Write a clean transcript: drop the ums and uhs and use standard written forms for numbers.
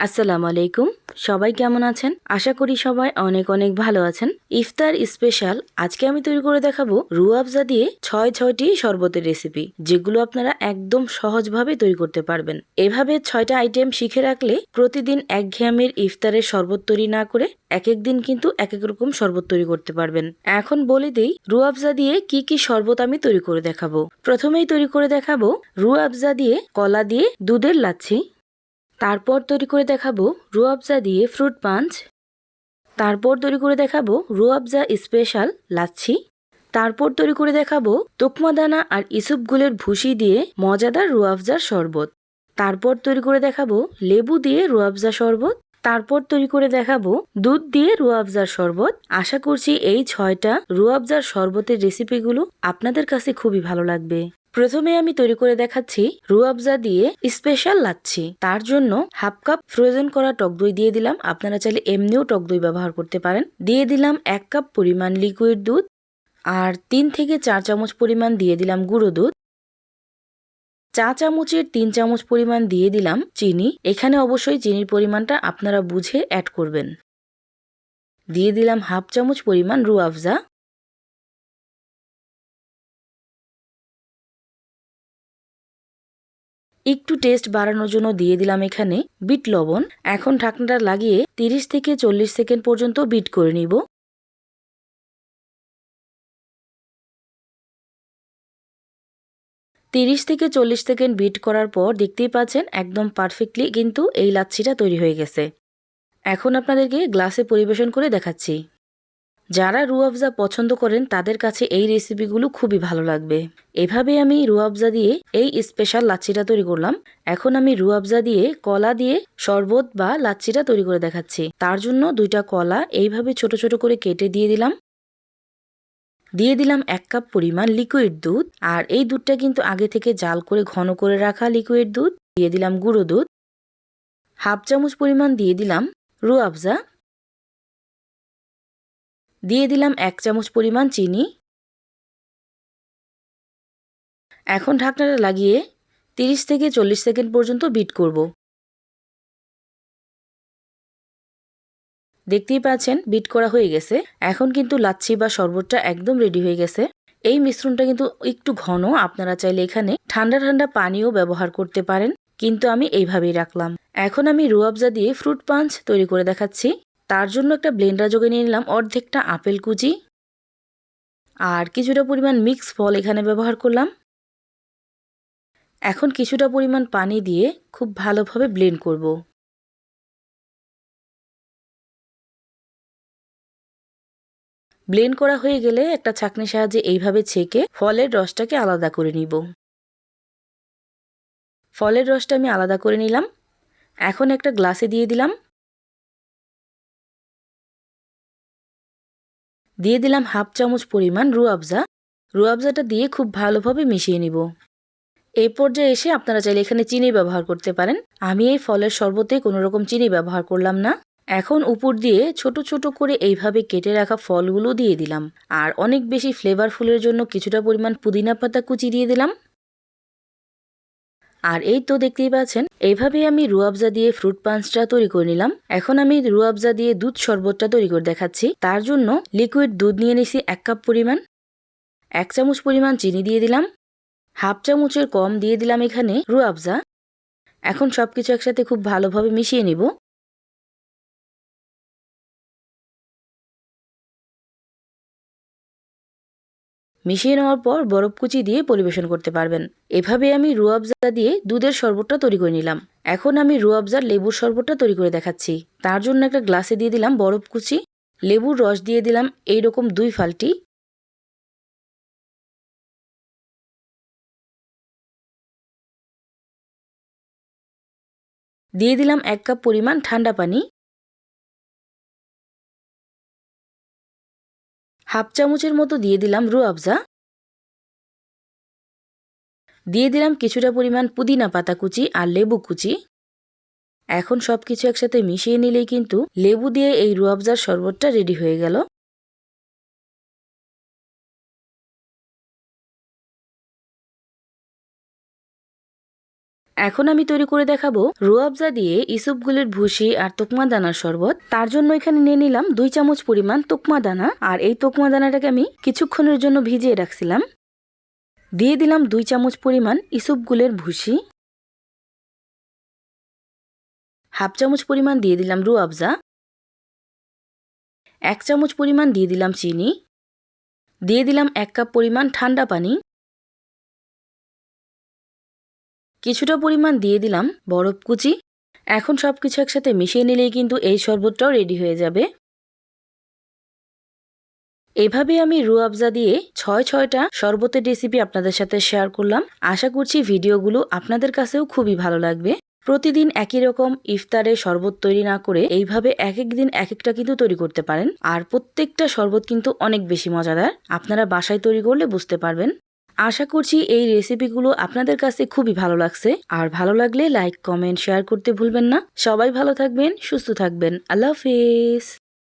আসসালামু আলাইকুম। সবাই কেমন আছেন? আশা করি সবাই অনেক অনেক ভালো আছেন। ইফতার স্পেশাল আজকে আমি তৈরি করে দেখাবো রুয়াবজা দিয়ে ছয়টি শরবতের রেসিপি, যেগুলো আপনারা একদম সহজভাবে তৈরি করতে পারবেন। এভাবে 6টা আইটেম শিখে রাখলে প্রতিদিন একঘেয়েমির ইফতারের শরবত তৈরি না করে এক এক দিন কিন্তু এক এক রকম শরবত তৈরি করতে পারবেন। এখন বলে দেই রুয়াবজা দিয়ে কি কি শরবত আমি তৈরি করে দেখাবো। প্রথমেই তৈরি করে দেখাবো রুয়াবজা দিয়ে কলা দিয়ে দুধের লাচ্ছি। তারপর তৈরি করে দেখাবো রুয়াবজা দিয়ে ফ্রুট পাঞ্চ। তারপর তৈরি করে দেখাবো রুয়াবজা স্পেশাল লাচ্ছি। তারপর তৈরি করে দেখাবো তোকমা দানা আর ইসুপগুলের ভুসি দিয়ে মজাদার রুয়াবজার শরবত। তারপর তৈরি করে দেখাবো লেবু দিয়ে রুয়াবজা শরবত। তারপর তৈরি করে দেখাবো দুধ দিয়ে রুয়াবজার শরবত। আশা করছি এই 6টা রুয়াবজার শরবতের রেসিপিগুলো আপনাদের কাছে খুবই ভালো লাগবে। প্রথমে আমি তৈরি করে দেখাচ্ছি রুয়াবজা দিয়ে স্পেশাল লাচ্ছি। তার জন্য হাফ কাপ ফ্রোজেন করা টক দই দিয়ে দিলাম। আপনারা চাইলে এমনিও টক দই ব্যবহার করতে পারেন। দিয়ে দিলাম 1 কাপ পরিমাণ লিকুইড দুধ আর 3 থেকে 4 চামচ পরিমাণ দিয়ে দিলাম গুঁড়ো দুধ। চা চামচের 3 চামচ পরিমাণ দিয়ে দিলাম চিনি। এখানে অবশ্যই চিনির পরিমাণটা আপনারা বুঝে অ্যাড করবেন। দিয়ে দিলাম হাফ চামচ পরিমাণ রুয়াবজা। একটু টেস্ট বাড়ানোর জন্য দিয়ে দিলাম এখানে বিট লবণ। এখন ঢাকনাটা লাগিয়ে 30 থেকে 40 সেকেন্ড পর্যন্ত বিট করে নিব। 30 থেকে 40 সেকেন্ড বিট করার পর দেখতেই পাচ্ছেন একদম পারফেক্টলি কিন্তু এই লাচ্ছিটা তৈরি হয়ে গেছে। এখন আপনাদেরকে গ্লাসে পরিবেশন করে দেখাচ্ছি। যারা রুয়াবজা পছন্দ করেন তাদের কাছে এই রেসিপিগুলো খুবই ভালো লাগবে। এভাবে আমি রুয়াবজা দিয়ে এই স্পেশাল লাচ্ছিটা তৈরি করলাম। এখন আমি রুয়াবজা দিয়ে কলা দিয়ে শরবত বা লাচ্ছিটা তৈরি করে দেখাচ্ছি। তার জন্য 2টা কলা এইভাবে ছোট ছোট করে কেটে দিয়ে দিলাম। দিয়ে দিলাম 1 কাপ পরিমাণ লিকুইড দুধ। আর এই দুধটা কিন্তু আগে থেকে জাল করে ঘন করে রাখা লিকুইড দুধ। দিয়ে দিলাম গুঁড়ো দুধ। হাফ চামচ পরিমাণ দিয়ে দিলাম রুয়াবজা। দিয়ে দিলাম 1 চামচ পরিমাণ চিনি। এখন ঢাকনাটা লাগিয়ে 30 থেকে 40 সেকেন্ড পর্যন্ত বিট করব। দেখতেই পাচ্ছেন বিট করা হয়ে গেছে। এখন কিন্তু লাচ্ছি বা শরবতটা একদম রেডি হয়ে গেছে। এই মিশ্রণটা কিন্তু একটু ঘন। আপনারা চাইলে এখানে ঠান্ডা ঠান্ডা পানিও ব্যবহার করতে পারেন, কিন্তু আমি এইভাবেই রাখলাম। এখন আমি রুয়াবজা দিয়ে ফ্রুট পাঞ্চ তৈরি করে দেখাচ্ছি। তার জন্য একটা ব্লেন্ডার জগে নিয়ে নিলাম অর্ধেকটা আপেল কুচি আর কিছুটা পরিমাণ মিক্স ফল এখানে ব্যবহার করলাম। এখন কিছুটা পরিমাণ পানি দিয়ে খুব ভালোভাবে ব্লেন্ড করব। ব্লেন্ড করা হয়ে গেলে একটা ছাঁকনির সাহায্যে এইভাবে ছেঁকে ফলের রসটাকে আলাদা করে নিব। ফলের রসটা আমি আলাদা করে নিলাম। এখন একটা গ্লাসে দিয়ে দিলাম। দিয়ে দিলাম হাফ চামচ পরিমাণ রুয়াবজা। রুয়াবজাটা দিয়ে খুব ভালোভাবে মিশিয়ে নিব। এই পর্যায়ে এসে আপনারা চাইলে এখানে চিনি ব্যবহার করতে পারেন। আমি এই ফলের শরবতে কোনো রকম চিনি ব্যবহার করলাম না। এখন উপর দিয়ে ছোট ছোট করে এইভাবে কেটে রাখা ফলগুলো দিয়ে দিলাম। আর অনেক বেশি ফ্লেভারফুলের জন্য কিছুটা পরিমাণ পুদিনা পাতা কুচি দিয়ে দিলাম। আর এই তো দেখতেই পাচ্ছেন এইভাবেই আমি রুয়াবজা দিয়ে ফ্রুট পাঞ্চটা তৈরি করে নিলাম। এখন আমি রুয়াবজা দিয়ে দুধ শরবতটা তৈরি করে দেখাচ্ছি। তার জন্য লিকুইড দুধ নিয়ে নিছি 1 কাপ পরিমাণ। 1 চামচ পরিমাণ চিনি দিয়ে দিলাম। হাফ চামচের কম দিয়ে দিলাম এখানে রুয়াবজা। এখন সবকিছু একসাথে খুব ভালোভাবে মিশিয়ে নিব। মিশিয়ে নেওয়ার পর বরফ কুচি দিয়ে পরিবেশন করতে পারবেন। এভাবে আমি রুয়াবজা দিয়ে দুধের শরবতটা তৈরি করে নিলাম। এখন আমি রুয়াবজার লেবুর শরবতটা তৈরি করে দেখাচ্ছি। তার জন্য একটা গ্লাসে দিয়ে দিলাম বরফ কুচি। লেবুর রস দিয়ে দিলাম এইরকম 2 ফাল্টি। দিয়ে দিলাম 1 কাপ পরিমাণ ঠান্ডা পানি। হাফ চামচের মতো দিয়ে দিলাম রুয়াবজা। দিয়ে দিলাম কিছুটা পরিমাণ পুদিনা পাতা কুচি আর লেবু কুচি। এখন সবকিছু একসাথে মিশিয়ে নিলেই কিন্তু লেবু দিয়ে এই রুয়াবজার শরবতটা রেডি হয়ে গেল। এখন আমি তৈরি করে দেখাবো রুয়াবজা দিয়ে ইসুপগুলির ভুসি আর তোকমা দানার শরবত। তার জন্য এখানে নিয়ে নিলাম 2 চামচ পরিমাণ তোকমা দানা, আর এই তোকমা দানাটাকে আমি কিছুক্ষণের জন্য ভিজিয়ে রাখছিলাম। দিয়ে দিলাম 2 চামচ পরিমাণ ইসুপগুলের ভুসি, হাফ চামচ পরিমাণ দিয়ে দিলাম রুয়াবজা, 1 চামচ পরিমাণ দিয়ে দিলাম চিনি, দিয়ে দিলাম 1 কাপ পরিমাণ ঠান্ডা পানি, কিছুটা পরিমাণ দিয়ে দিলাম বরফ কুচি। এখন সবকিছু একসাথে মিশিয়ে নিলেই কিন্তু এই শরবতটাও রেডি হয়ে যাবে। এভাবে আমি রুয়াবজা দিয়ে 6টা শরবতের রেসিপি আপনাদের সাথে শেয়ার করলাম। আশা করছি ভিডিওগুলো আপনাদের কাছেও খুবই ভালো লাগবে। প্রতিদিন একই রকম ইফতারে শরবত তৈরি না করে এইভাবে এক এক দিন এক একটা কিন্তু তৈরি করতে পারেন, আর প্রত্যেকটা শরবত কিন্তু অনেক বেশি মজাদার। আপনারা বাসায় তৈরি করলে বুঝতে পারবেন। আশা করছি এই রেসিপিগুলো আপনাদের কাছে খুবই ভালো লাগছে, আর ভালো লাগলে লাইক, কমেন্ট, শেয়ার করতে ভুলবেন না। সবাই ভালো থাকবেন, সুস্থ থাকবেন। আল্লাহ হাফেজ।